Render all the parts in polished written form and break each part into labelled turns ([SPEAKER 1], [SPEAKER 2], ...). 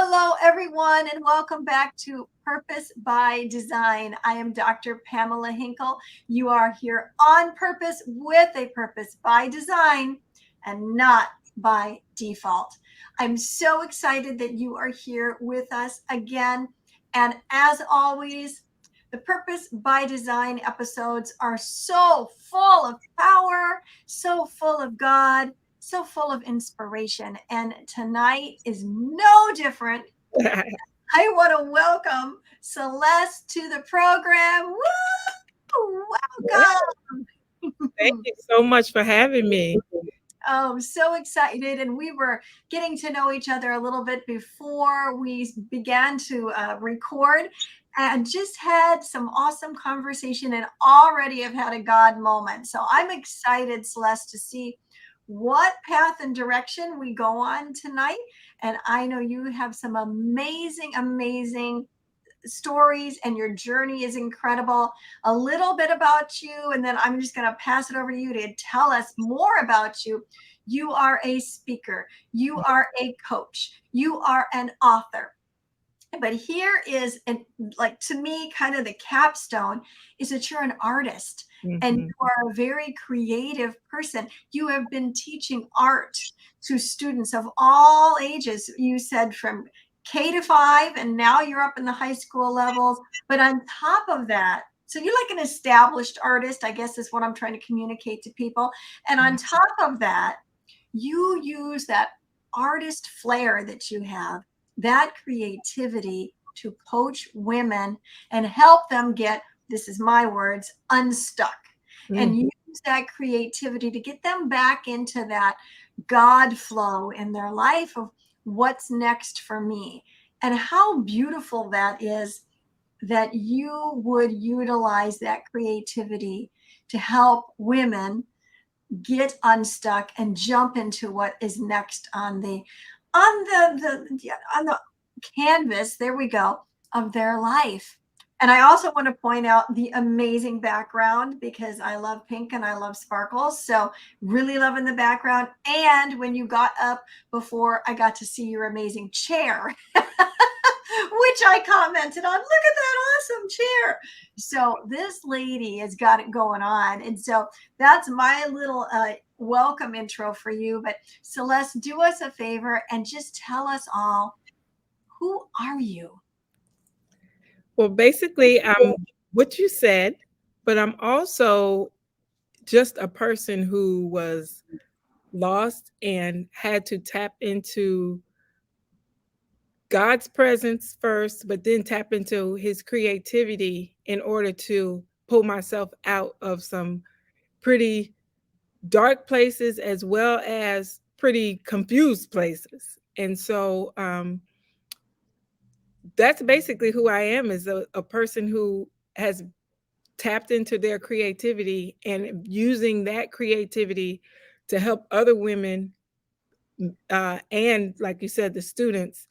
[SPEAKER 1] Hello, everyone, and welcome back to Purpose by Design. I am Dr. Pamela Hinkle. You are here on purpose with a purpose by design and not by default. I'm so excited that you are here with us again. And as always, the Purpose by Design episodes are so full of power, so full of God, so full of inspiration. And tonight is no different. I want to welcome Celeste to the program. Woo!
[SPEAKER 2] Thank
[SPEAKER 1] Welcome.
[SPEAKER 2] you so much for having me.
[SPEAKER 1] Oh, so excited. And we were getting to know each other a little bit before we began to record and just had some awesome conversation and already have had a God moment. So I'm excited, Celeste, to see what path and direction we go on tonight. And I know you have some amazing, amazing stories and your journey is incredible. A little bit about you, and then I'm just going to pass it over to you to tell us more about you. You are a speaker, you are a coach, you are an author. But here is, and like to me, kind of the capstone is that you're an artist and
[SPEAKER 2] Mhm.
[SPEAKER 1] you are a very creative person. You have been teaching art to students of all ages. You said from K-5, and now you're up in the high school levels. But on top of that, so you're like an established artist, I guess is what I'm trying to communicate to people. And on top of that, you use that artist flair that you have, that creativity to coach women and help them get, this is my words, unstuck. And
[SPEAKER 2] Mhm.
[SPEAKER 1] use that creativity to get them back into that God flow in their life of what's next for me. And how beautiful that is that you would utilize that creativity to help women get unstuck and jump into what is next on the canvas, there we go, of their life. And I also want to point out the amazing background because I love pink and I love sparkles. So really loving the background. And when you got up before, I got to see your amazing chair, which I commented on. Look at that awesome chair. So this lady has got it going on. And so that's my little welcome intro for you. But Celeste, do us a favor and just tell us all, who are you?
[SPEAKER 2] Well, basically, I'm what you said, but I'm also just a person who was lost and had to tap into God's presence first, but then tap into his creativity in order to pull myself out of some pretty dark places as well as pretty confused places. And so that's basically who I am, is a person who has tapped into their creativity and using that creativity to help other women, and like you said, the students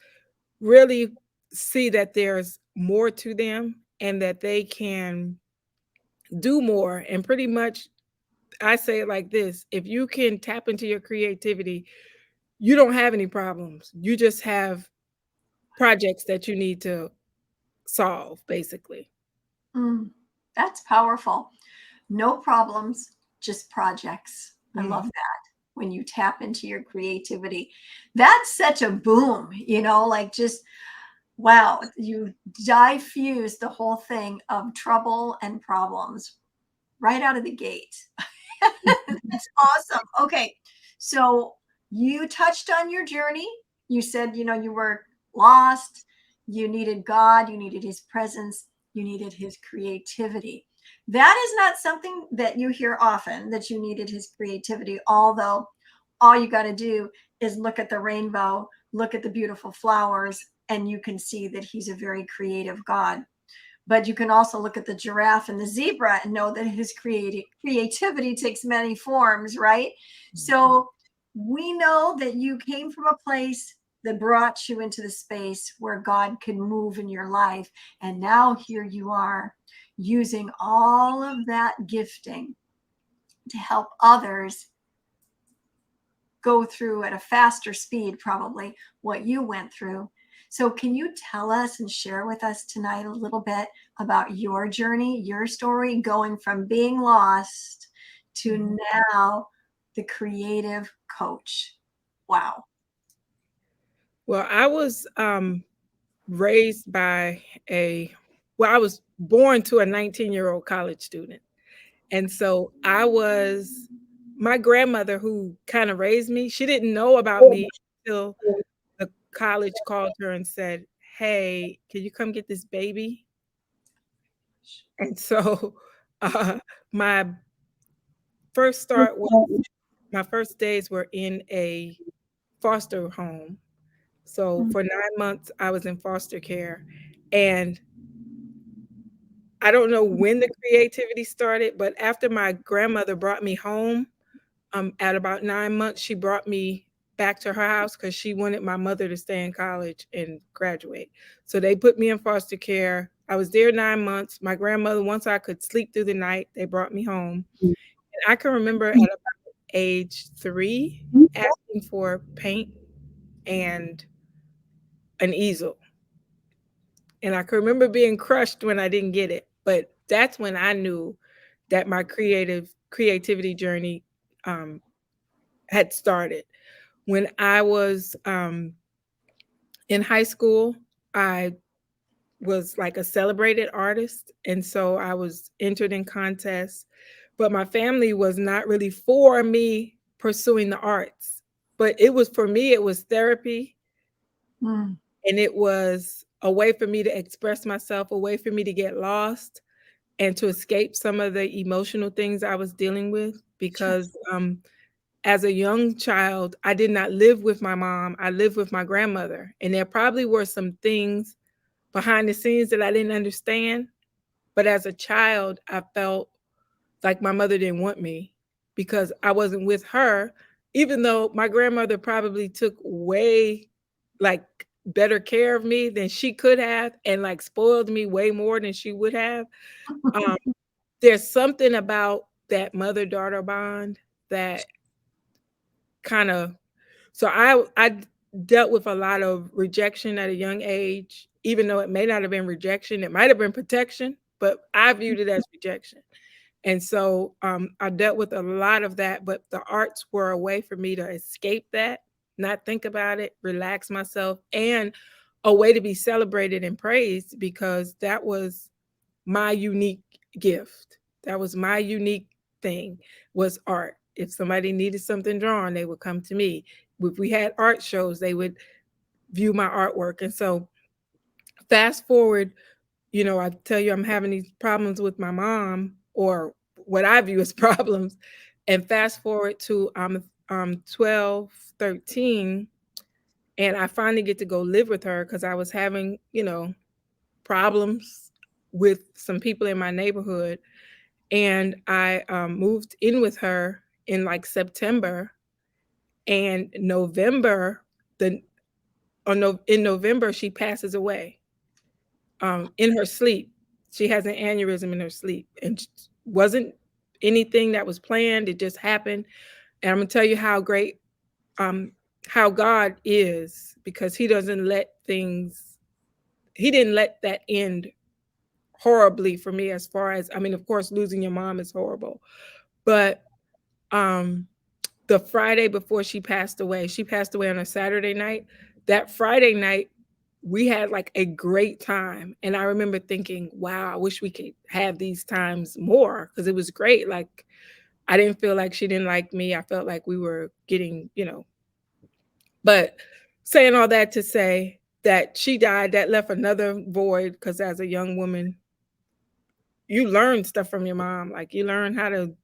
[SPEAKER 2] really see that there's more to them and that they can do more. And pretty much I say it like this: if you can tap into your creativity, you don't have any problems. You just have projects that you need to solve, basically.
[SPEAKER 1] Mm, that's powerful. No problems, just projects. I love
[SPEAKER 2] Mhm.
[SPEAKER 1] that. When you tap into your creativity, that's such a boom, like just wow, you diffuse the whole thing of trouble and problems right out of the gate. That's awesome. Okay. So you touched on your journey. You said, you were lost. You needed God. You needed his presence. You needed his creativity. That is not something that you hear often, that you needed his creativity, although all you got to do is look at the rainbow, look at the beautiful flowers, and you can see that he's a very creative God. But you can also look at the giraffe and the zebra and know that his creativity takes many forms, right? So we know that you came from a place that brought you into the space where God can move in your life. And now here you are using all of that gifting to help others go through at a faster speed, probably what you went through. So, can you tell us and share with us tonight a little bit about your journey, your story, going from being lost to now the creative coach? Wow.
[SPEAKER 2] Well, I was raised by I was born to a 19-year-old college student. And so my grandmother who kind of raised me, she didn't know about me until the college called her and said, "Hey, can you come get this baby?" And so uh, my first start was my first days were in a foster home. So for 9 months, I was in foster care. And I don't know when the creativity started, but after my grandmother brought me home, at about 9 months, she brought me back to her house because she wanted my mother to stay in college and graduate. So they put me in foster care. I was there 9 months. My grandmother, once I could sleep through the night, they brought me home. And I can remember at about age 3 asking for paint and an easel. And I can remember being crushed when I didn't get it. But that's when I knew that my creativity journey um, had started. When I was in high school, I was like a celebrated artist. And so I was entered in contests, but my family was not really for me pursuing the arts. But it was for me, it was therapy.
[SPEAKER 1] Mm.
[SPEAKER 2] And it was a way for me to express myself, a way for me to get lost and to escape some of the emotional things I was dealing with.
[SPEAKER 1] Sure.
[SPEAKER 2] Because as a young child, I did not live with my mom. I lived with my grandmother. And there probably were some things behind the scenes that I didn't understand. But as a child, I felt like my mother didn't want me because I wasn't with her, even though my grandmother probably took way like better care of me than she could have and like spoiled me way more than she would have. Um, there's something about that mother-daughter bond that kind of I dealt with a lot of rejection at a young age, even though it may not have been rejection, it might have been protection, but I viewed it as rejection. And so I dealt with a lot of that, but the arts were a way for me to escape that, not think about it, relax myself, and a way to be celebrated and praised because that was my unique gift. That was my unique thing was art. If somebody needed something drawn, they would come to me. If we had art shows, they would view my artwork. And so fast forward, I tell you I'm having these problems with my mom or what I view as problems. And fast forward to 12, 13, and I finally get to go live with her because I was having, problems with some people in my neighborhood. And I moved in with her in like September and November. The in November she passes away in her sleep. She has an aneurysm in her sleep, and wasn't anything that was planned. It just happened. And I'm gonna tell you um, how God is because He doesn't let things. He didn't let that end horribly for me. As far as I mean, of course, losing your mom is horrible, but um the Friday before she passed away on a Saturday night. That Friday night, we had like a great time. And I remember thinking, wow, I wish we could have these times more because it was great. Like, I didn't feel like she didn't like me. I felt like we were getting, but saying all that to say that she died, that left another void because as a young woman, you learn stuff from your mom. Like, you learn how to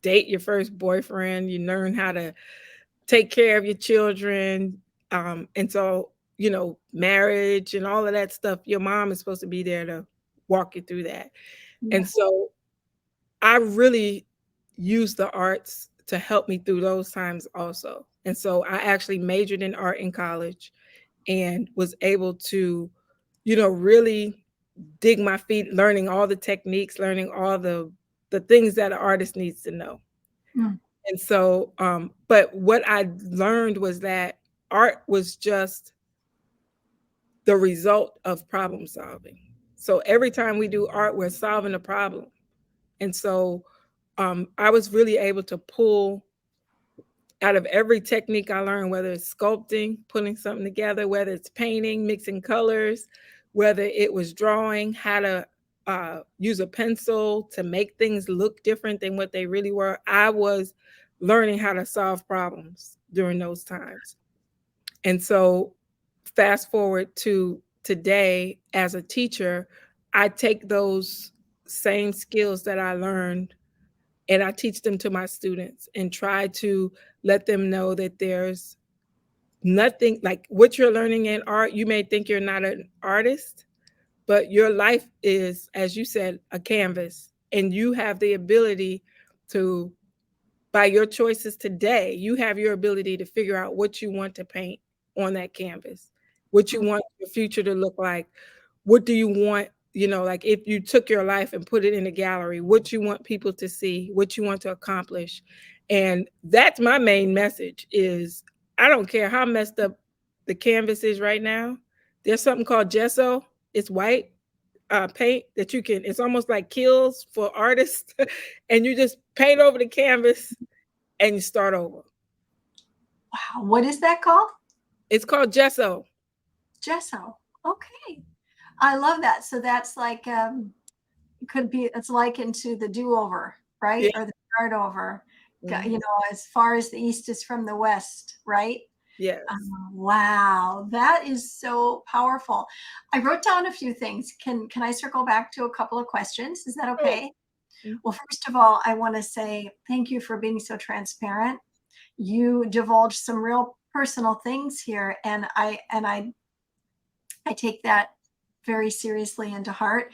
[SPEAKER 2] date your first boyfriend, you learn how to take care of your children. And so, marriage and all of that stuff, your mom is supposed to be there to walk you through that. And
[SPEAKER 1] Yeah.
[SPEAKER 2] so I really use the arts to help me through those times also. And so I actually majored in art in college and was able to, really dig my feet, learning all the techniques, learning all the things that an artist needs to know.
[SPEAKER 1] Mm.
[SPEAKER 2] And so, but what I learned was that art was just the result of problem solving. So every time we do art, we're solving a problem. And so I was really able to pull out of every technique I learned, whether it's sculpting, putting something together, whether it's painting, mixing colors, whether it was drawing, how to use a pencil to make things look different than what they really were. I was learning how to solve problems during those times. And so, fast forward to today as a teacher, I take those same skills that I learned and I teach them to my students and try to let them know that there's nothing like what you're learning in art. You may think you're not an artist, but your life is, as you said, a canvas, and you have the ability to, by your choices today, you have your ability to figure out what you want to paint on that canvas, what you want your future to look like. What do you want, like if you took your life and put it in a gallery, what you want people to see, what you want to accomplish. And that's my main message is I don't care how messed up the canvas is right now. There's something called gesso. It's white paint that you can, it's almost like kills for artists. And you just paint over the canvas and you start over.
[SPEAKER 1] Wow. What is that called?
[SPEAKER 2] It's called gesso.
[SPEAKER 1] Gesso. Okay. I love that. So that's like, it could be, it's likened to the do-over, right?
[SPEAKER 2] Yeah.
[SPEAKER 1] Or the start over,
[SPEAKER 2] Mhm.
[SPEAKER 1] as far as the East is from the West, right?
[SPEAKER 2] Yes.
[SPEAKER 1] Wow, that is so powerful. I wrote down a few things. Can I circle back to a couple of questions? Is that
[SPEAKER 2] Oh.
[SPEAKER 1] okay? Well, first of all, I want to say thank you for being so transparent. You divulged some real personal things here, and I take that very seriously and to heart,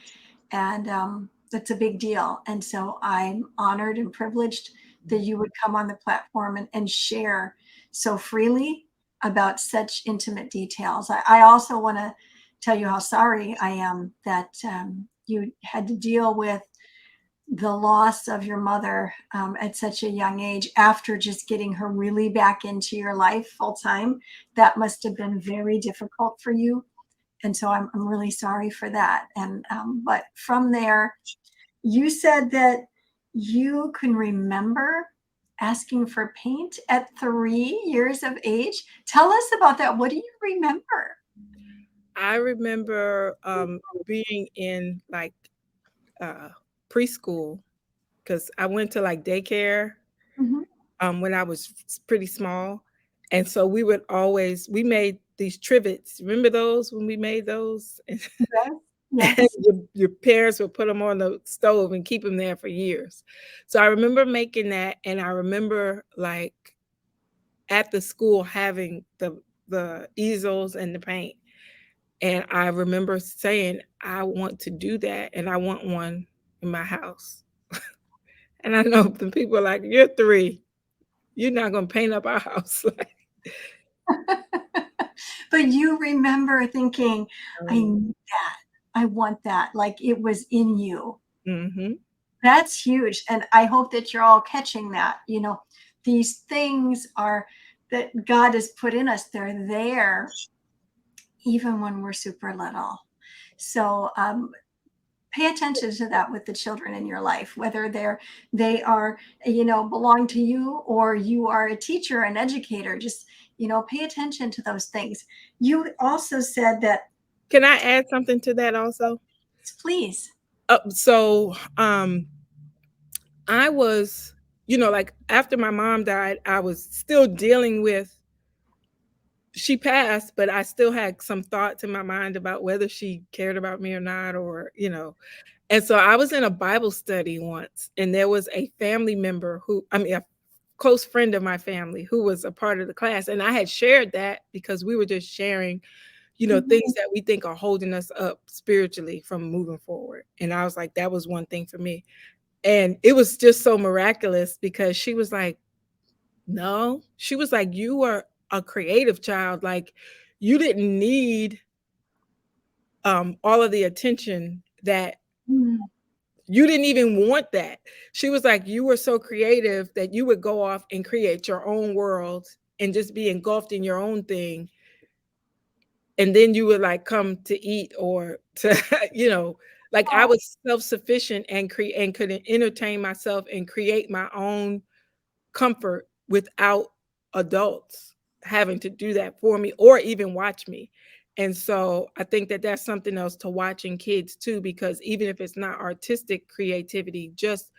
[SPEAKER 1] and that's a big deal. And so I'm honored and privileged that you would come on the platform and share so freely about such intimate details. I also want to tell you how sorry I am that you had to deal with the loss of your mother at such a young age after just getting her really back into your life full time. That must have been very difficult for you, and so I'm really sorry for that. And but from there, you said that you can remember asking for paint at 3 years of age. Tell us about that. What do you remember?
[SPEAKER 2] I remember being in like uh, preschool because I went to like daycare
[SPEAKER 1] Mhm.
[SPEAKER 2] when I was pretty small. And so we made these trivets. Remember those when we made those?
[SPEAKER 1] Yes.
[SPEAKER 2] And
[SPEAKER 1] Yes.
[SPEAKER 2] your parents would put them on the stove and keep them there for years. So I remember making that. And I remember like at the school having the easels and the paint. And I remember saying, I want to do that and I want one in my house. And I know the people are like, you're 3. You're not gonna paint up our house.
[SPEAKER 1] But you remember thinking, I
[SPEAKER 2] Um,
[SPEAKER 1] need that. I want that. Like it was in you.
[SPEAKER 2] mhm.
[SPEAKER 1] That's huge. And I hope that you're all catching that. These things are that God has put in us, they're there even when we're super little. So pay attention to that with the children in your life, whether they are belong to you or you are a teacher, an educator. Just pay attention to those things. You also said that,
[SPEAKER 2] Can I add something to that also?
[SPEAKER 1] please.
[SPEAKER 2] So I was, like after my mom died, I was still dealing with she passed, but I still had some thoughts in my mind about whether she cared about me or not, or. And so I was in a Bible study once, and there was a family member a close friend of my family who was a part of the class. And I had shared that because we were just sharing,
[SPEAKER 1] Mhm.
[SPEAKER 2] things that we think are holding us up spiritually from moving forward. And I was like, that was one thing for me. And it was just so miraculous because she was like, no, she was like, you are a creative child. Like, you didn't need all of the attention that
[SPEAKER 1] Mm.
[SPEAKER 2] you didn't even want that. She was like, you were so creative that you would go off and create your own world and just be engulfed in your own thing. and then you would like come to eat or to like I
[SPEAKER 1] Oh,
[SPEAKER 2] was self-sufficient and create and could entertain myself and create my own comfort without adults having to do that for me or even watch me. And so I think that that's something else to watch in kids too, because even if it's not artistic creativity, just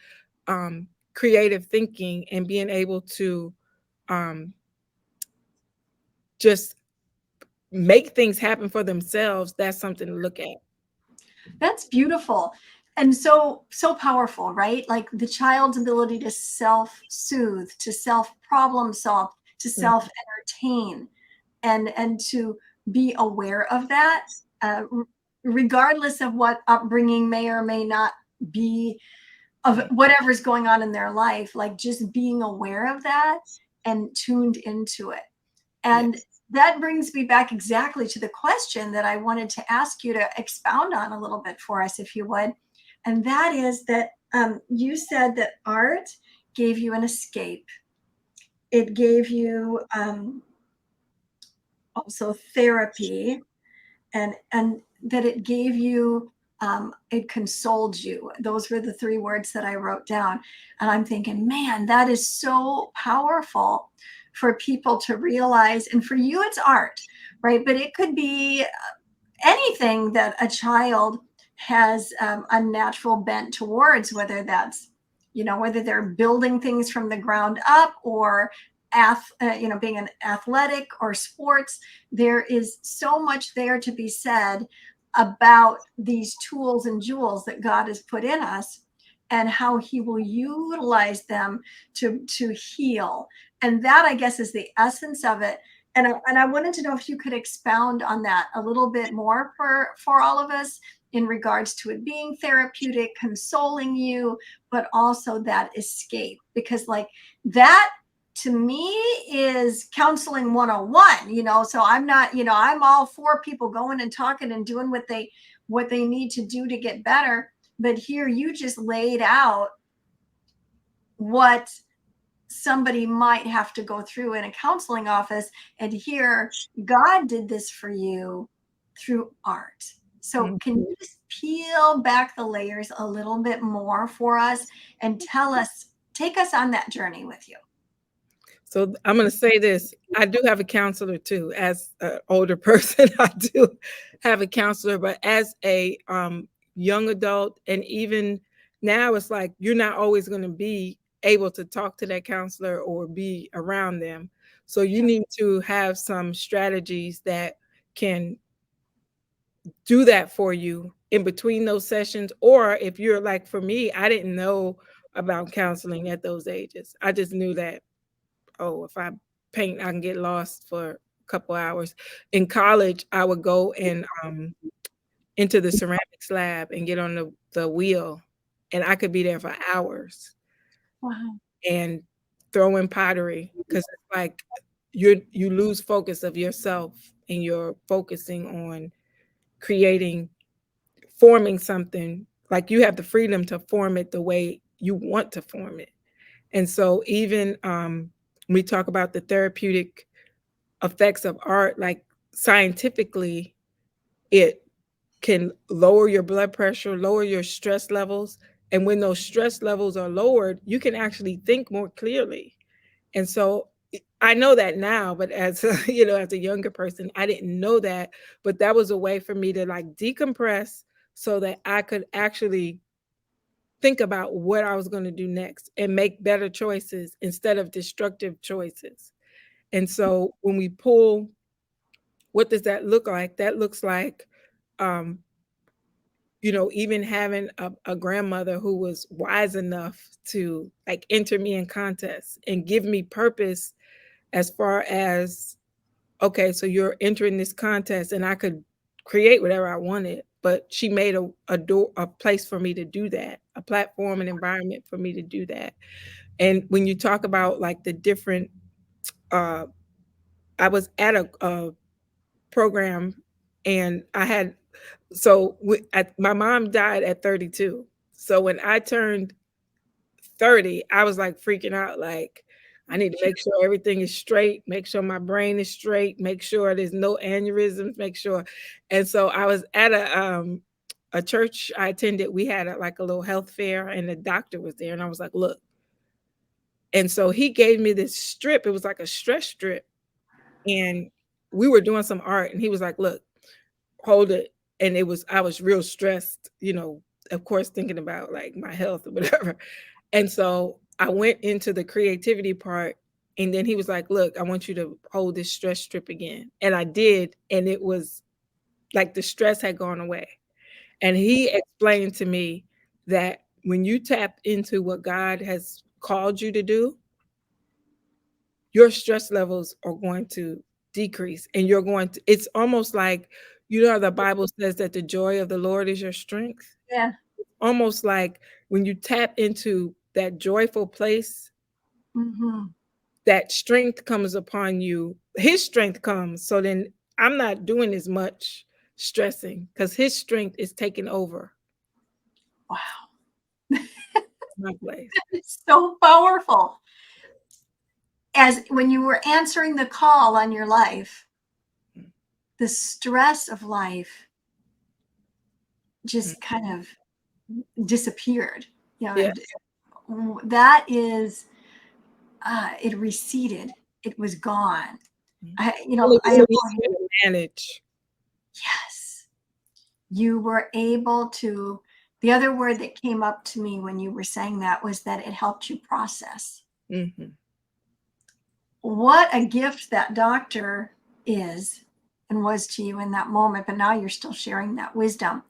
[SPEAKER 2] creative thinking and being able to um, just make things happen for themselves, that's something to look at.
[SPEAKER 1] that's beautiful. And so powerful, right? Like the child's ability to self-soothe, to self-problem solve, to
[SPEAKER 2] Mhm.
[SPEAKER 1] self-entertain, and to be aware of that, regardless of what upbringing may or may not be of whatever's going on in their life, like just being aware of that and tuned into it. And
[SPEAKER 2] Yes.
[SPEAKER 1] that brings me back exactly to the question that I wanted to ask you to expound on a little bit for us, if you would. And that is that you said that art gave you an escape. It gave you also therapy, and that it gave you it consoled you. Those were the three words that I wrote down, and I'm thinking, man, that is so powerful for people to realize. And for you it's art, right? But it could be anything that a child has a natural bent towards, whether that's, whether they're building things from the ground up, or being an athletic or sports. There is so much there to be said about these tools and jewels that God has put in us, and how he will utilize them to heal. And that, I guess, is the essence of it. And I wanted to know if you could expound on that a little bit more for all of us, in regards to it being therapeutic, consoling you, but also that escape. Because like that to me is counseling 101, so I'm not, I'm all for people going and talking and doing what they need to do to get better. But here you just laid out what somebody might have to go through in a counseling office. And here, God did this for you through art. So, can
[SPEAKER 2] Mhm.
[SPEAKER 1] you just peel back the layers a little bit more for us and take us on that journey with you?
[SPEAKER 2] So I'm going to say this. I do have a counselor too. As an older person, I do have a counselor, but as a young adult, and even now, it's like you're not always going to be able to talk to that counselor or be around them. So you
[SPEAKER 1] Yeah.
[SPEAKER 2] need to have some strategies that can do that for you in between those sessions. Or if you're like, for me, I didn't know about counseling at those ages. I just knew that, oh, if I paint, I can get lost for a couple hours. In college, I would go and into the ceramics lab and get on the wheel, and I could be there for hours
[SPEAKER 1] Wow.
[SPEAKER 2] and throw in pottery, because it's like you lose focus of yourself and you're focusing on creating, forming something. Like you have the freedom to form it the way you want to form it. And so even we talk about the therapeutic effects of art, like scientifically, it can lower your blood pressure, lower your stress levels. And when those stress levels are lowered, you can actually think more clearly. And so I know that now, but as a, as a younger person, I didn't know that. But that was a way for me to like decompress so that I could actually think about what I was going to do next and make better choices instead of destructive choices. And so when we pull, what does that look like? That looks like, um, even having a grandmother who was wise enough to like enter me in contests and give me purpose, as far as, okay, so you're entering this contest and I could create whatever I wanted, but she made a door, a place for me to do that, a platform, an environment for me to do that. And when you talk about like the different, uh, I was at a program, and I had, so my mom died at 32. So when I turned 30, I was like freaking out, like, I need to make sure everything is straight, make sure my brain is straight, make sure there's no aneurysms, make sure. And so I was at a church I attended. We had like a little health fair, and the doctor was there, and I was like, look. And so he gave me this strip. It was like a stress strip, and we were doing some art, and he was like, look, hold it. And I was real stressed, of course, thinking about like my health or whatever. And so I went into the creativity part, and then he was like, look, I want you to hold this stress strip again. And I did. And it was like the stress had gone away. And he explained to me that when you tap into what God has called you to do, your stress levels are going to decrease, and it's almost like, the Bible says that the joy of the Lord is your strength.
[SPEAKER 1] Yeah.
[SPEAKER 2] Almost like when you tap into that joyful place,
[SPEAKER 1] Mm-hmm.
[SPEAKER 2] that strength comes upon you. His strength comes. So then I'm not doing as much stressing because his strength is taking over
[SPEAKER 1] Wow.
[SPEAKER 2] my place.
[SPEAKER 1] It's so powerful. As when you were answering the call on your life, the stress of life just kind of disappeared. You know,
[SPEAKER 2] Yeah.
[SPEAKER 1] that is, it receded. It was gone.
[SPEAKER 2] Well, it
[SPEAKER 1] I
[SPEAKER 2] was
[SPEAKER 1] am,
[SPEAKER 2] easier to manage.
[SPEAKER 1] yes, you were able to. The other word that came up to me when you were saying that was that it helped you process.
[SPEAKER 2] Mm-hmm.
[SPEAKER 1] What a gift that doctor is and was to you in that moment, but now you're still sharing that wisdom.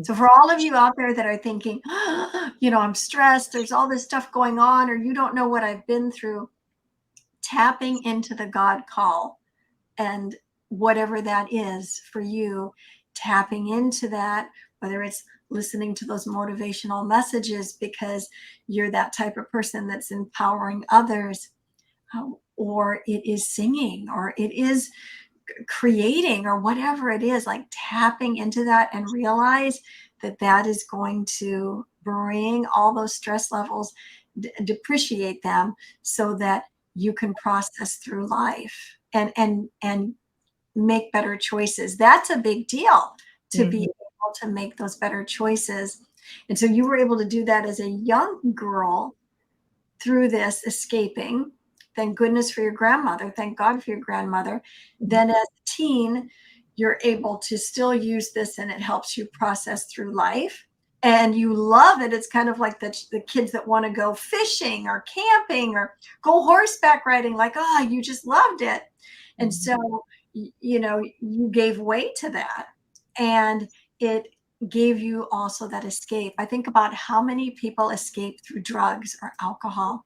[SPEAKER 1] So for all of you out there that are thinking, I'm stressed, there's all this stuff going on, or you don't know what I've been through, tapping into the God call, and whatever that is for you, tapping into that, whether it's listening to those motivational messages because you're that type of person that's empowering others, or it is singing, or it is creating, or whatever it is, like tapping into that and realize that that is going to bring all those stress levels, depreciate them, so that you can process through life and make better choices. That's a big deal, to be
[SPEAKER 2] Mm-hmm.
[SPEAKER 1] able to make those better choices. And so you were able to do that as a young girl through this, escaping. Thank goodness for your grandmother. Thank God for your grandmother. Then as a teen, you're able to still use this, and it helps you process through life. And you love it. It's kind of like the kids that want to go fishing or camping or go horseback riding, like, you just loved it. And so, you gave way to that. And it gave you also that escape. I think about how many people escape through drugs or alcohol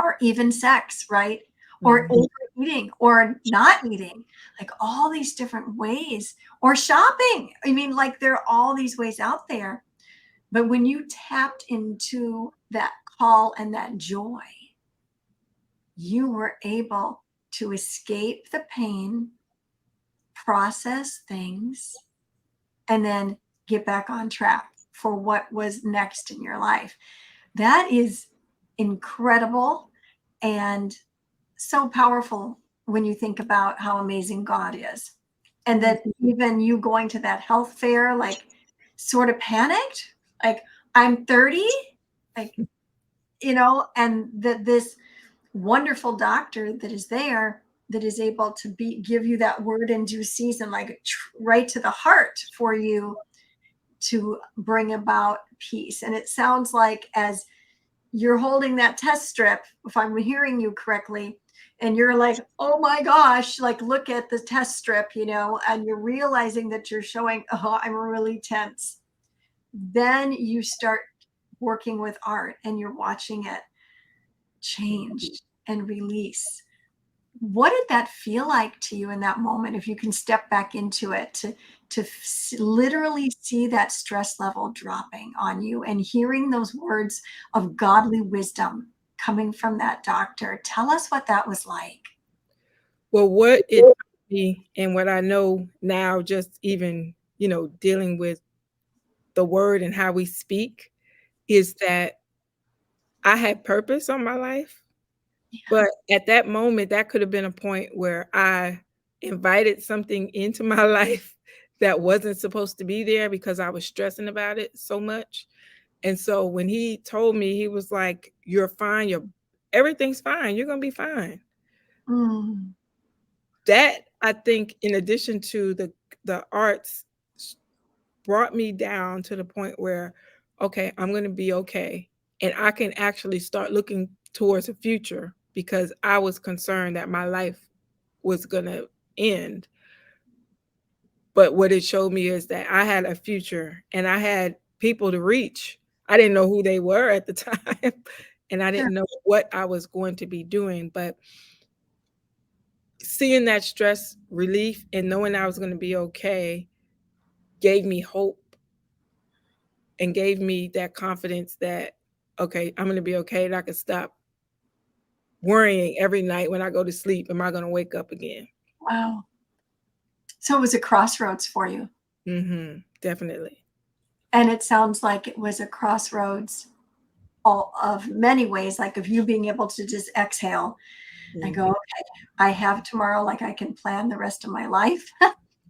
[SPEAKER 1] or even sex, right? Or
[SPEAKER 2] Mm-hmm.
[SPEAKER 1] overeating or not eating, like all these different ways, or shopping. I mean, like there are all these ways out there. But when you tapped into that call and that joy, you were able to escape the pain, process things, and then get back on track for what was next in your life. That is incredible and so powerful when you think about how amazing God is. And that even you going to that health fair, like sort of panicked, like I'm 30, like, and that this wonderful doctor that is there, that is able to give you that word in due season, like right to the heart for you, to bring about peace. And it sounds like, as you're holding that test strip, if I'm hearing you correctly, and you're like, oh my gosh, like look at the test strip, and you're realizing that you're showing, oh, I'm really tense. Then you start working with art, and you're watching it change and release. What did that feel like to you in that moment, if you can step back into it, to literally see that stress level dropping on you, and hearing those words of godly wisdom coming from that doctor? Tell us what that was like.
[SPEAKER 2] Well, what it taught me, and what I know now, just even, dealing with the word and how we speak, is that I had purpose on my life.
[SPEAKER 1] Yeah.
[SPEAKER 2] But at that moment, that could have been a point where I invited something into my life that wasn't supposed to be there because I was stressing about it so much. And so when he told me, he was like, "You're fine. Everything's fine. You're gonna be fine."
[SPEAKER 1] Mm.
[SPEAKER 2] That, I think, in addition to the arts, s- brought me down to the point where, okay, I'm gonna be okay, and I can actually start looking towards a future because I was concerned that my life was gonna end. But what it showed me is that I had a future and I had people to reach. I didn't know who they were at the time, and I
[SPEAKER 1] Sure.
[SPEAKER 2] didn't know what I was going to be doing. But seeing that stress relief and knowing I was going to be okay gave me hope and gave me that confidence that, okay, I'm going to be okay, and I can stop worrying every night when I go to sleep. Am I going to wake up again?
[SPEAKER 1] Wow. So it was a crossroads for you.
[SPEAKER 2] Definitely.
[SPEAKER 1] And it sounds like it was a crossroads all of many ways, like of you being able to just exhale and go,
[SPEAKER 2] Mhm.
[SPEAKER 1] okay, I have tomorrow, like I can plan the rest of my life.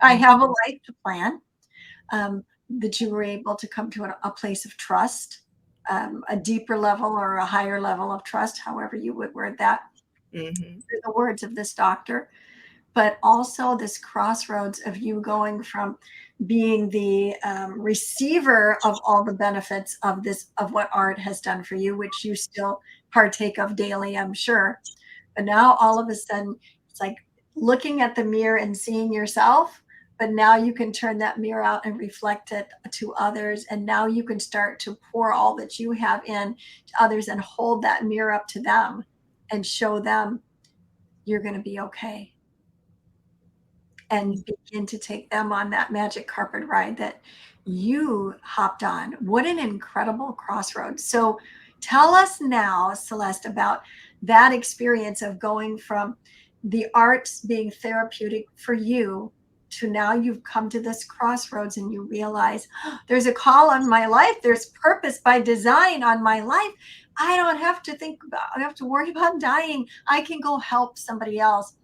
[SPEAKER 1] I have a life to plan. Um, that you were able to come to a place of trust, a deeper level or a higher level of trust, however you would word that,
[SPEAKER 2] Mhm.
[SPEAKER 1] through the words of this doctor. But also this crossroads of you going from being the receiver of all the benefits of this, of what art has done for you, which you still partake of daily, I'm sure. But now all of a sudden, it's like looking at the mirror and seeing yourself. But now you can turn that mirror out and reflect it to others. And now you can start to pour all that you have in to others and hold that mirror up to them and show them you're going to be okay, and begin to take them on that magic carpet ride that you hopped on. What an incredible crossroads. So tell us now, Celeste, about that experience of going from the arts being therapeutic for you to now you've come to this crossroads and you realize, "Oh, there's a call on my life. There's purpose by design on my life. I don't have to think about, I don't have to worry about dying. I can go help somebody else,"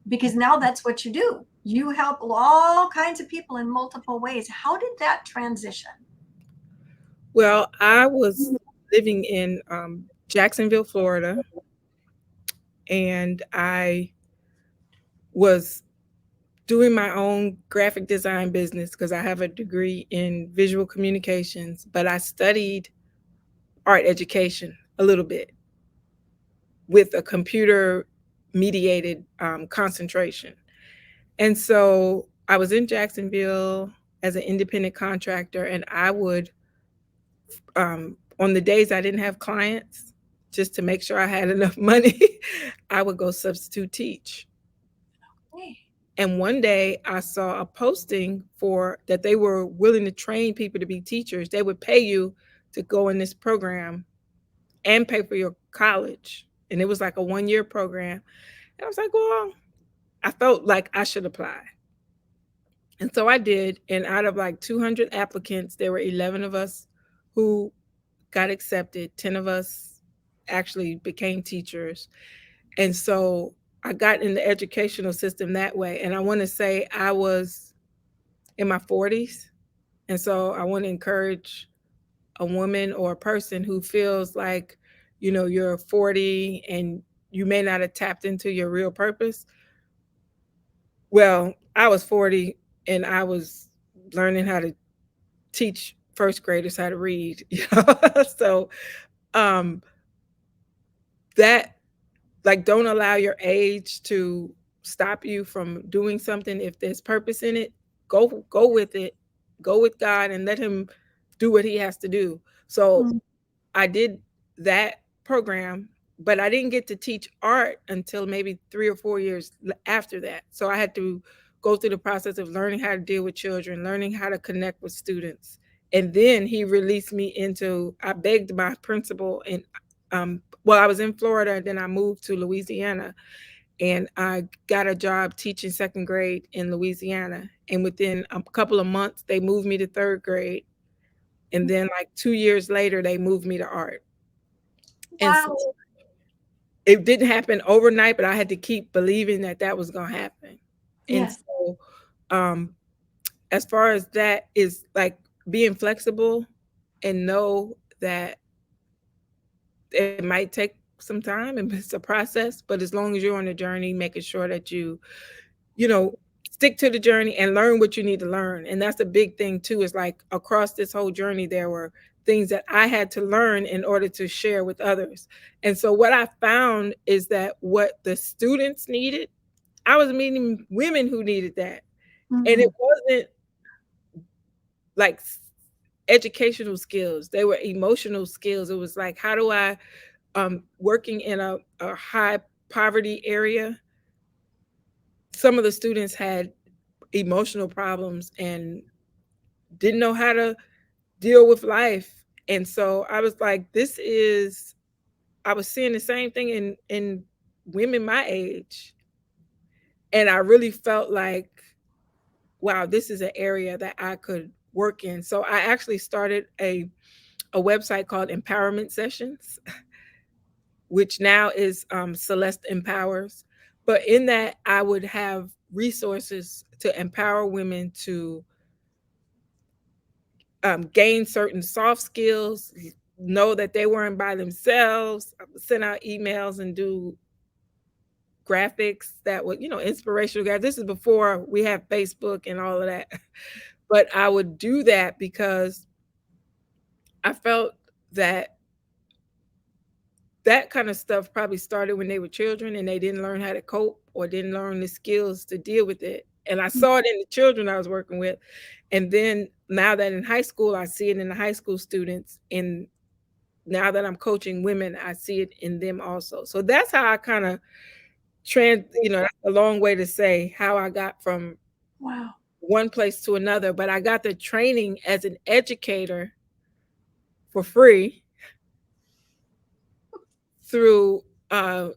[SPEAKER 1] because now that's what you do. You help all kinds of people in multiple ways. How did that transition?
[SPEAKER 2] Well, I was living in Jacksonville, Florida, and I was doing my own graphic design business because I have a degree in visual communications, but I studied art education a little bit with a computer mediated concentration. And so I was in Jacksonville as an independent contractor, and I would, on the days I didn't have clients, just to make sure I had enough money, I would go substitute teach.
[SPEAKER 1] Hey.
[SPEAKER 2] And one day I saw a posting for that they were willing to train people to be teachers. They would pay you to go in this program and pay for your college. And it was like a 1 year program. And I was like, well, I felt like I should apply. And so I did. And out of like 200 applicants, there were 11 of us who got accepted. 10 of us actually became teachers. And so I got in the educational system that way. And I want to say I was in my 40s. And so I want to encourage a woman or a person who feels like, you're 40 and you may not have tapped into your real purpose. Well, I was 40 and I was learning how to teach first graders how to read. So um, that, like, don't allow your age to stop you from doing something. If there's purpose in it, go with it. Go with God and let him do what he has to do. So
[SPEAKER 1] Mm.
[SPEAKER 2] I did that program, but I didn't get to teach art until maybe 3 or 4 years after that. So I had to go through the process of learning how to deal with children, learning how to connect with students. And then he released me into, I begged my principal, and well, I was in Florida, and then I moved to Louisiana, and I got a job teaching second grade in Louisiana. And within a couple of months, they moved me to third grade. And then, like 2 years later, they moved me to art. And so
[SPEAKER 1] What?
[SPEAKER 2] it didn't happen overnight, but I had to keep believing that that was going to happen. And
[SPEAKER 1] Yeah.
[SPEAKER 2] so, um, as far as that is like being flexible and know that it might take some time and it's a process, but as long as you're on the journey, making sure that you know, stick to the journey and learn what you need to learn. And that's a big thing too, is like across this whole journey, there were things that I had to learn in order to share with others. And so what I found is that what the students needed, I was meeting women who needed that. And it
[SPEAKER 1] Mm.
[SPEAKER 2] wasn't like educational skills. They were emotional skills. It was like, how do I, working in a high poverty area, some of the students had emotional problems and didn't know how to deal with life. And so I was like, this is, I was seeing the same thing in women my age. And I really felt like, wow, this is an area that I could work in. So I actually started a website called Empowerment Sessions, which now is Celeste Empowers. But in that, I would have resources to empower women to gain certain soft skills, know that they weren't by themselves, send out emails and do graphics that would, inspirational guys. This is before we have Facebook and all of that. But I would do that because I felt that that kind of stuff probably started when they were children and they didn't learn how to cope or didn't learn the skills to deal with it. And I saw it in the children I was working with. And then now that in high school, I see it in the high school students. And now that I'm coaching women, I see it in them also. So that's how I kind of that's a long way to say how I got from
[SPEAKER 1] Wow.
[SPEAKER 2] one place to another. But I got the training as an educator for free through a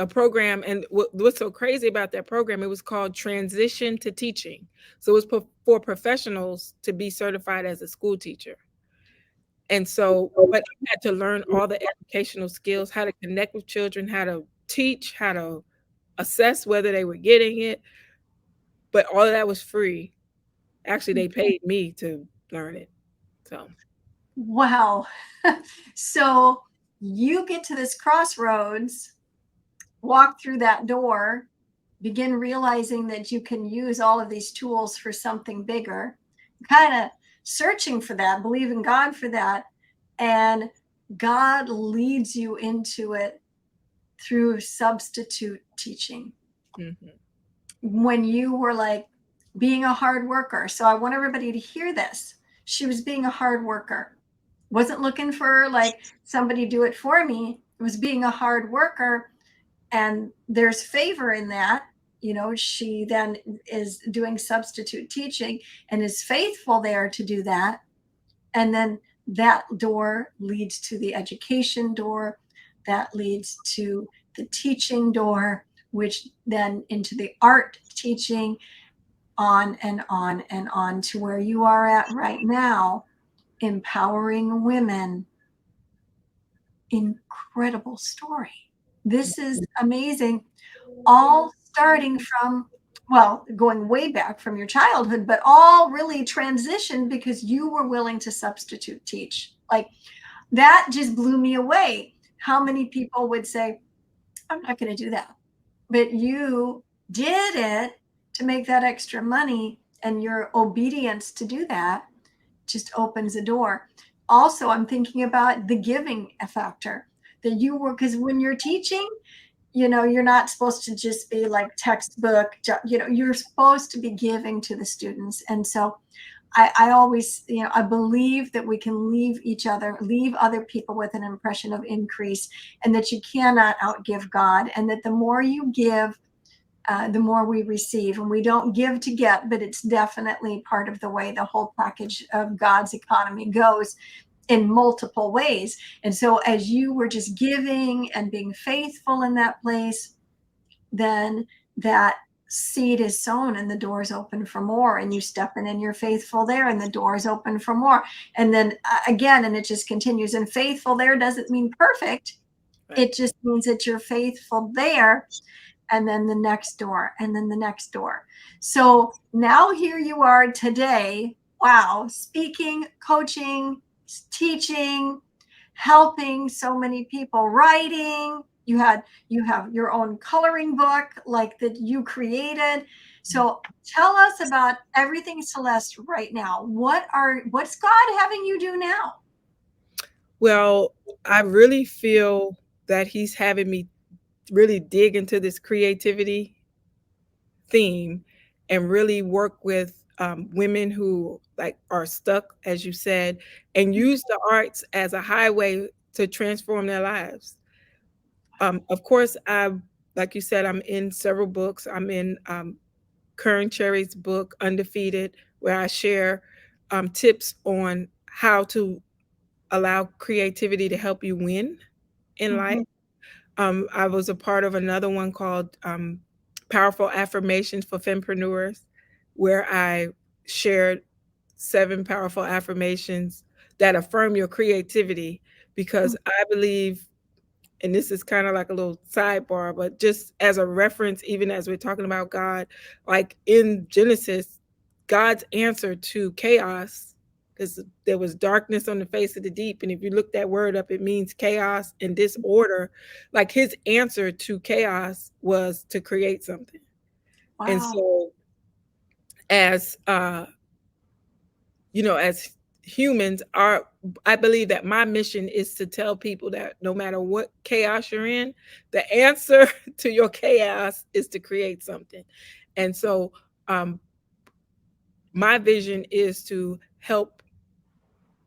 [SPEAKER 2] program. And what's so crazy about that program, it was called Transition to Teaching. So it was for professionals to be certified as a school teacher. And so, but I had to learn all the educational skills, how to connect with children, how to teach, how to assess whether they were getting it. But all of that was free. Actually, they paid me to learn it. So,
[SPEAKER 1] Wow. So you get to this crossroads, walk through that door, begin realizing that you can use all of these tools for something bigger, kind of searching for that, believing God for that. And God leads you into it through substitute teaching.
[SPEAKER 2] mhm.
[SPEAKER 1] When you were like being a hard worker. So I want everybody to hear this. She was being a hard worker. Wasn't looking for like somebody do it for me. It was being a hard worker, and there's favor in that. She then is doing substitute teaching and is faithful there to do that. And then that door leads to the education door, that leads to the teaching door, which then into the art teaching, on and on and on to where you are at right now, empowering women. Incredible story. This is amazing. All starting from, well, going way back from your childhood, but all really transitioned because you were willing to substitute teach. Like that just blew me away. How many people would say, I'm not going to do that? But you did it to make that extra money, and your obedience to do that just opens a door. Also, I'm thinking about the giving factor that you were, because when you're teaching, you're not supposed to just be like textbook, you're supposed to be giving to the students. And so I always, I believe that we can leave other people with an impression of increase, and that you cannot outgive God, and that the more you give, the more we receive. And we don't give to get, but it's definitely part of the way the whole package of God's economy goes in multiple ways. And so as you were just giving and being faithful in that place, then that seed is sown and the doors open for more, and you step in and you're faithful there and the doors open for more. And then again, and it just continues. And faithful there doesn't mean perfect,
[SPEAKER 2] Right.
[SPEAKER 1] It just means that you're faithful there, and then the next door, and then the next door. So now here you are today. Wow, speaking, coaching, teaching, helping so many people, writing. You have your own coloring book like that you created. So tell us about everything, Celeste, right now. What's God having you do now?
[SPEAKER 2] Well, I really feel that he's having me really dig into this creativity theme and really work with women who like are stuck, as you said, and use the arts as a highway to transform their lives. Of course, like you said, I'm in several books. I'm in Kern Cherry's book, Undefeated, where I share tips on how to allow creativity to help you win in life.
[SPEAKER 1] Mhm.
[SPEAKER 2] I was a part of another one called Powerful Affirmations for Fempreneurs, where I shared 7 powerful affirmations that affirm your creativity. Because I believe, and this is kind of like a little sidebar, but just as a reference, even as we're talking about God, like in Genesis, God's answer to chaos, because there was darkness on the face of the deep. And if you look that word up, it means chaos and disorder. Like his answer to chaos was to create something. And
[SPEAKER 1] Wow.
[SPEAKER 2] so as as humans, our I believe that my mission is to tell people that no matter what chaos you're in, the answer to your chaos is to create something. And so um, my vision is to help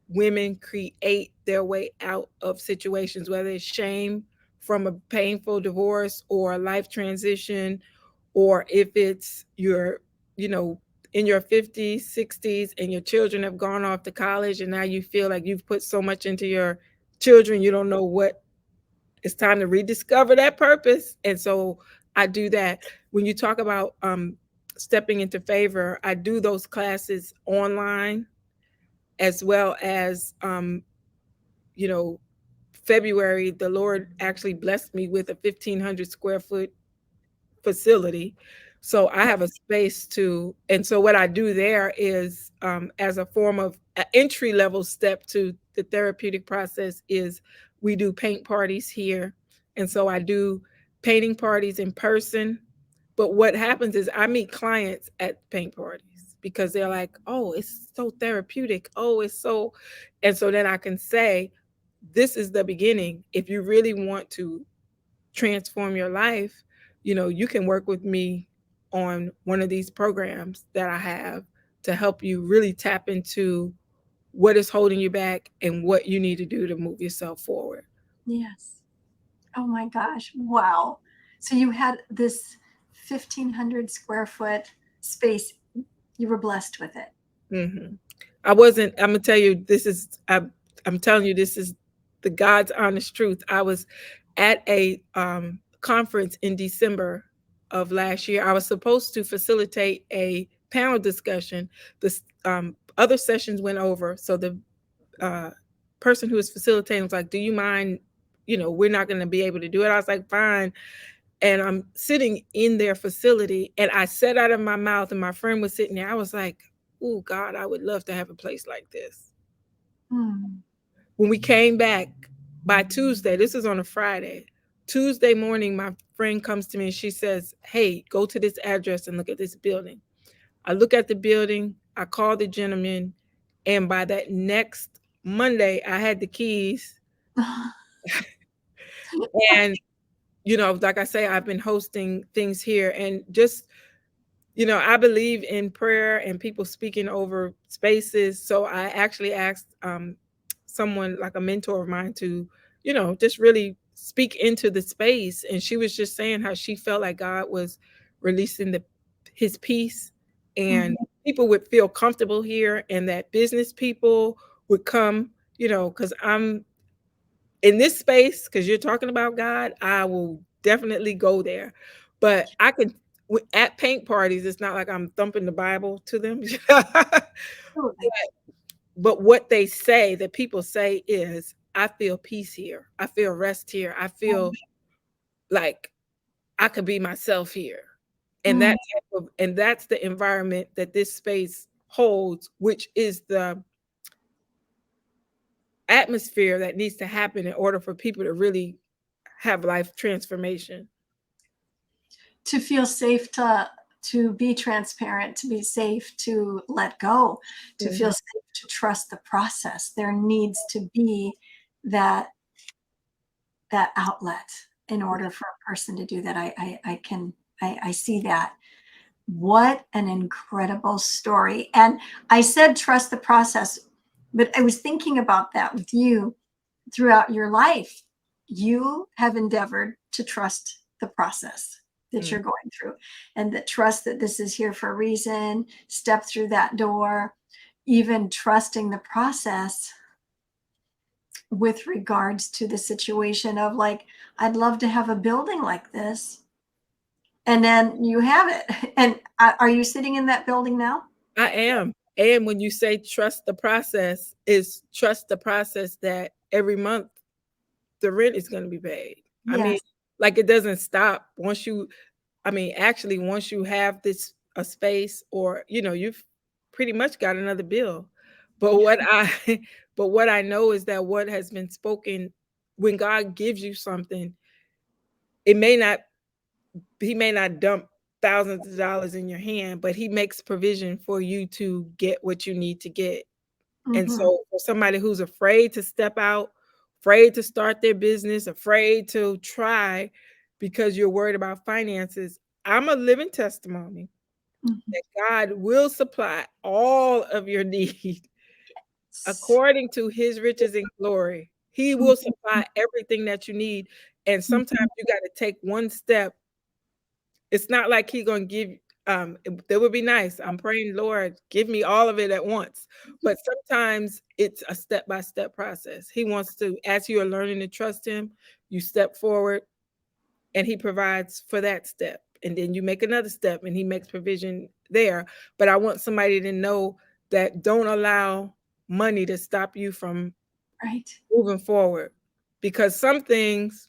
[SPEAKER 2] women create their way out of situations, whether it's shame from a painful divorce or a life transition, or if it's you know, in your 50s, 60s, and your children have gone off to college, and now you feel like you've put so much into your children, you don't know what it's time to rediscover that purpose. And so I do that. When you talk about stepping into favor, I do those classes online as well as you know, February, the Lord actually blessed me with a 1,500 square foot facility. So I have a space to, and so what I do there is, as a form of an entry level step to the therapeutic process, is we do paint parties here. And so I do painting parties in person. But what happens is I meet clients at paint parties because they're like, oh, it's so therapeutic. Oh, it's so, and so then I can say, this is the beginning. If you really want to transform your life, you can work with me on one of these programs that I have to help you really tap into what is holding you back and what you need to do to move yourself forward.
[SPEAKER 1] Yes. Oh my gosh. Wow. So you had this 1,500 square foot space. You were blessed with it.
[SPEAKER 2] hmm I wasn't, I'm gonna tell you, I'm telling you, this is the God's honest truth. I was at a conference in December of last year. I was supposed to facilitate a panel discussion. The other sessions went over. So the uh, person who was facilitating was like, do you mind? We're not going to be able to do it. I was like, fine. And I'm sitting in their facility, and I said out of my mouth, and my friend was sitting there. I was like, oh, God, I would love to have a place like this.
[SPEAKER 1] Hmm.
[SPEAKER 2] When we came back by Tuesday, this is on a Friday, Tuesday morning, my friend comes to me and she says, hey, go to this address and look at this building. I look at the building, I call the gentleman, and by that next Monday, I had the keys. And, like I say, I've been hosting things here, and just I believe in prayer and people speaking over spaces. So I actually asked someone like a mentor of mine to, just really speak into the space. And she was just saying how she felt like God was releasing his peace, and
[SPEAKER 1] Mhm.
[SPEAKER 2] people would feel comfortable here, and that business people would come, because I'm in this space, because you're talking about God, I will definitely go there. But I could, at paint parties, it's not like I'm thumping the Bible to them. but,
[SPEAKER 1] Absolutely.
[SPEAKER 2] but what they say, that people say, is, I feel peace here. I feel rest here. I feel like I could be myself here. And
[SPEAKER 1] Mm,
[SPEAKER 2] and that's the environment that this space holds, which is the atmosphere that needs to happen in order for people to really have life transformation.
[SPEAKER 1] to feel safe, to be transparent, to be safe, to let go, to feel
[SPEAKER 2] Mhm.
[SPEAKER 1] safe, to trust the process. There needs to be that that outlet in order for a person to do that. I see that. What an incredible story. And I said trust the process, but I was thinking about that with you throughout your life. You have endeavored to trust the process that
[SPEAKER 2] Mm.
[SPEAKER 1] you're going through, and that trust that this is here for a reason, step through that door, even trusting the process with regards to the situation of like, I'd love to have a building like this. And then you have it. And are you sitting in that building now?
[SPEAKER 2] I am. And when you say trust the process, is trust the process that every month the rent is going to be paid. I mean,
[SPEAKER 1] Yes.
[SPEAKER 2] like it doesn't stop once you, I mean, actually, once you have this a space, or you've pretty much got another bill. But
[SPEAKER 1] Yeah.
[SPEAKER 2] but what I know is that what has been spoken, when God gives you something, it may not he may not dump thousands of dollars in your hand, but he makes provision for you to get what you need to get. And
[SPEAKER 1] Hmm.
[SPEAKER 2] so for somebody who's afraid to step out, afraid to start their business, afraid to try because you're worried about finances, I'm a living testimony
[SPEAKER 1] Hmm.
[SPEAKER 2] that God will supply all of your need
[SPEAKER 1] Yes.
[SPEAKER 2] according to his riches and glory. He will
[SPEAKER 1] Mhm.
[SPEAKER 2] supply everything that you need. And sometimes
[SPEAKER 1] Mhm.
[SPEAKER 2] you got to take one step. It's not like he's going to give that would be nice. I'm praying, Lord, give me all of it at once. But sometimes it's a step-by-step process. He wants to, as you are learning to trust him, you step forward and he provides for that step. And then you make another step and he makes provision there. But I want somebody to know that don't allow money to stop you from
[SPEAKER 1] Right.
[SPEAKER 2] moving forward, because some things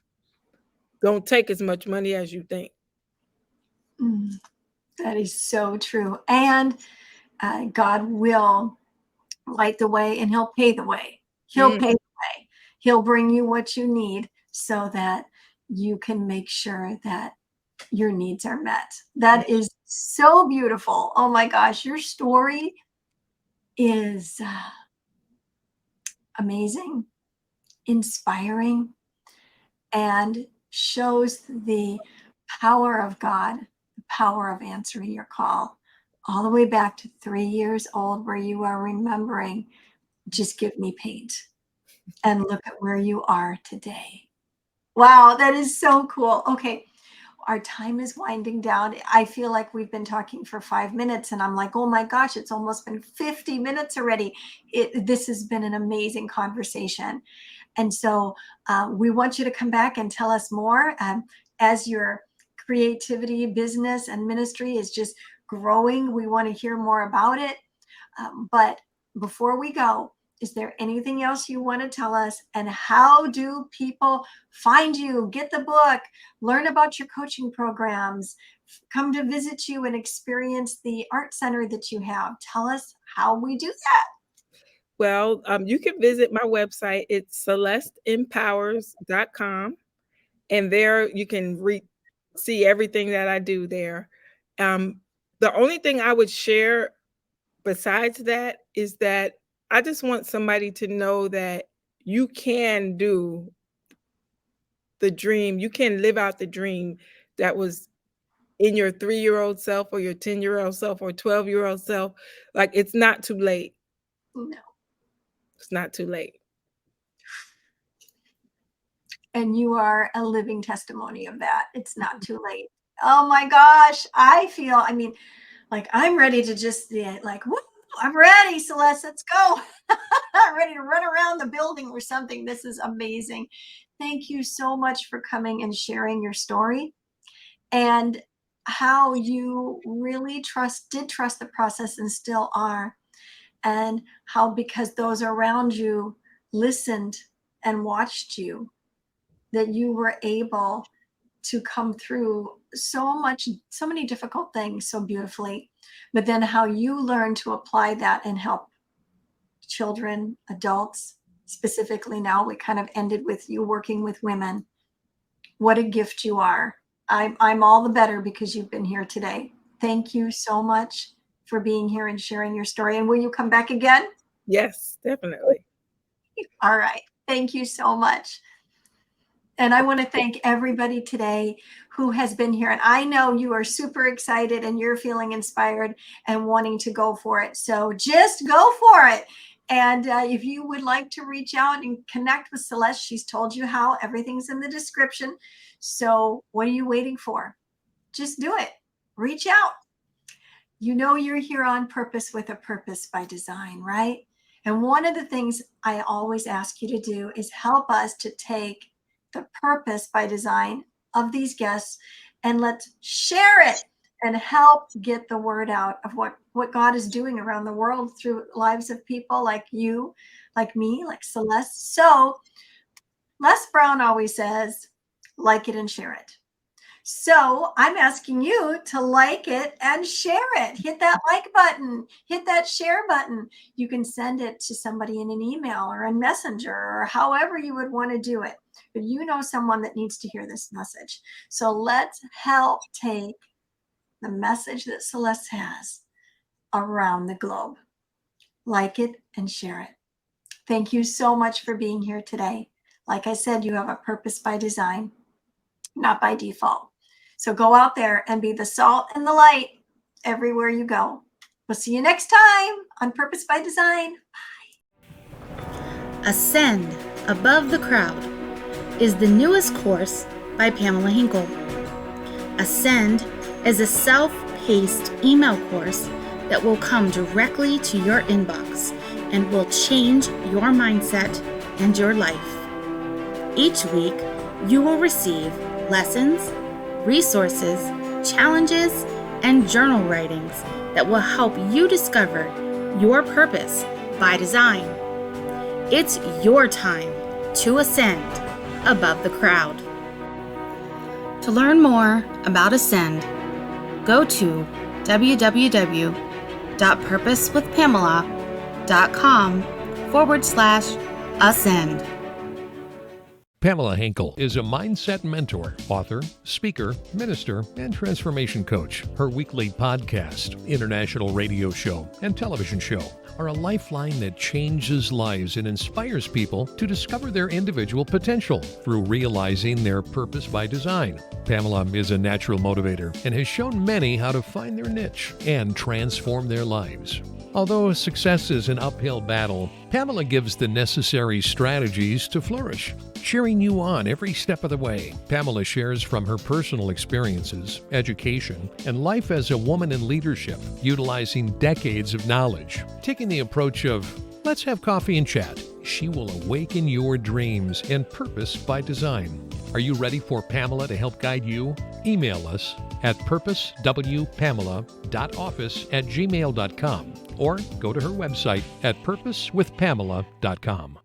[SPEAKER 2] don't take as much money as you think.
[SPEAKER 1] Mm, that is so true. And God will light the way and he'll pay the way. He'll
[SPEAKER 2] Mm.
[SPEAKER 1] pay the way. He'll bring you what you need so that you can make sure that your needs are met. That is so beautiful. Oh my gosh, your story is amazing, inspiring, and shows the power of God, the power of answering your call, all the way back to 3 years old, where you are remembering, just give me paint, and look at where you are today. Wow, that is so cool. Okay, our time is winding down. I feel like we've been talking for 5 minutes, and I'm like, oh my gosh, it's almost been 50 minutes already. This has been an amazing conversation. And so we want you to come back and tell us more as your creativity, business, and ministry is just growing. We want to hear more about it. But before we go, is there anything else you want to tell us? And how do people find you, get the book, learn about your coaching programs, come to visit you and experience the art center that you have? Tell us how we do that.
[SPEAKER 2] Well, you can visit my website. It's celesteempowers.com. And there you can see everything that I do there. Um, the only thing I would share besides that is that I just want somebody to know that you can do the dream. You can live out the dream that was in your 3-year-old self or your 10-year-old self or 12-year-old self. Like, it's not too late.
[SPEAKER 1] No.
[SPEAKER 2] It's not too late.
[SPEAKER 1] And you are a living testimony of that. It's not too late. Oh my gosh. I feel, I mean, like I'm ready to just be like, woo, I'm ready, Celeste. Let's go. I'm ready to run around the building or something. This is amazing. Thank you so much for coming and sharing your story and how you really did trust the process and still are. And how, because those around you listened and watched you, that you were able to come through so many difficult things so beautifully, but then how you learn to apply that and help children, adults, specifically now. We kind of ended with you working with women. What a gift you are. I'm all the better because you've been here today. Thank you so much for being here and sharing your story. And will you come back again?
[SPEAKER 2] Yes, definitely.
[SPEAKER 1] All right. Thank you so much. And I want to thank everybody today who has been here. And I know you are super excited and you're feeling inspired and wanting to go for it. So just go for it. And if you would like to reach out and connect with Celeste, she's told you how. Everything's in the description. So what are you waiting for? Just do it. Reach out. You know you're here on purpose with a purpose by design, right? And one of the things I always ask you to do is help us to take the purpose by design of these guests and let's share it and help get the word out of what God is doing around the world through lives of people like you, like me, like Celeste. So Les Brown always says, like it and share it. So I'm asking you to like it and share it. Hit that like button, hit that share button. You can send it to somebody in an email or a messenger or however you would want to do it. But you know someone that needs to hear this message. So let's help take the message that Celeste has around the globe. Like it and share it. Thank you so much for being here today. Like I said, you have a purpose by design, not by default. So go out there and be the salt and the light everywhere you go. We'll see you next time on Purpose by Design. Bye.
[SPEAKER 3] Ascend Above the Crowd is the newest course by Pamela Hinkle. Ascend is a self-paced email course that will come directly to your inbox and will change your mindset and your life. Each week, you will receive lessons, resources, challenges, and journal writings that will help you discover your purpose by design. It's your time to ascend above the crowd. To learn more about Ascend, go to www.purposewithpamela.com/ascend.
[SPEAKER 4] Pamela Hinkle is a mindset mentor, author, speaker, minister, and transformation coach. Her weekly podcast, international radio show, and television show are a lifeline that changes lives and inspires people to discover their individual potential through realizing their purpose by design. Pamela is a natural motivator and has shown many how to find their niche and transform their lives. Although success is an uphill battle, Pamela gives the necessary strategies to flourish, cheering you on every step of the way. Pamela shares from her personal experiences, education, and life as a woman in leadership, utilizing decades of knowledge. Taking the approach of, let's have coffee and chat, she will awaken your dreams and purpose by design. Are you ready for Pamela to help guide you? Email us at purposewpamela.office@gmail.com or go to her website at purposewithpamela.com.